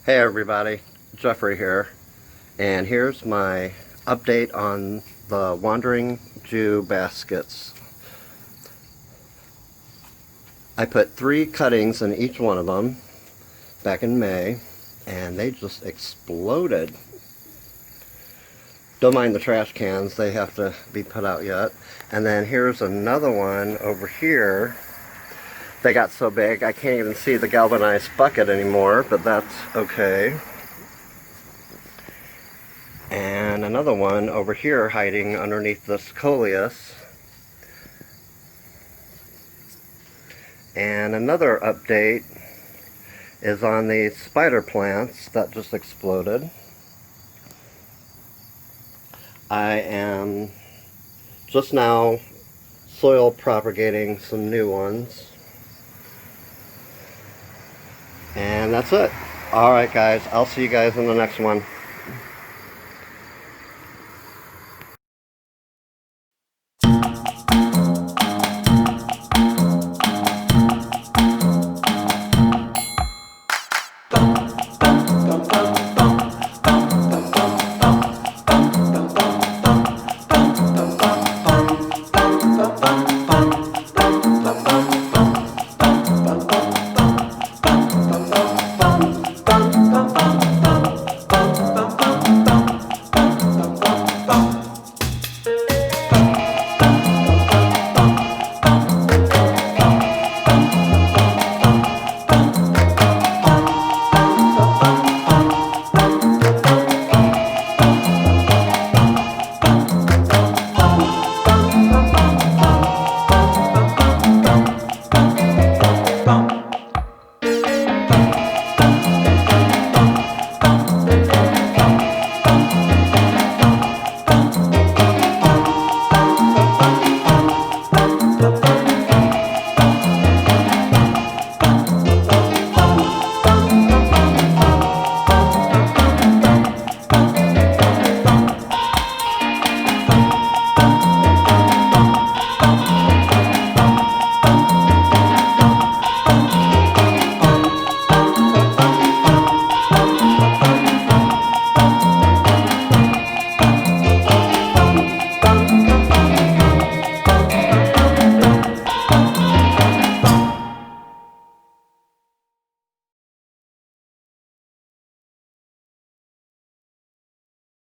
Hey everybody, Jeffrey here, and here's my update on the Wandering Jew baskets. I put 3 cuttings in each one of them back in May, and they just exploded. Don't mind the trash cans, they have to be put out yet. And then here's another one over here. They got so big I can't even see the galvanized bucket anymore, but that's okay. And another one over here hiding underneath this coleus. And another update is on the spider plants that just exploded. I am just now soil propagating some new ones. And that's it. Alright guys, I'll see you guys in the next one.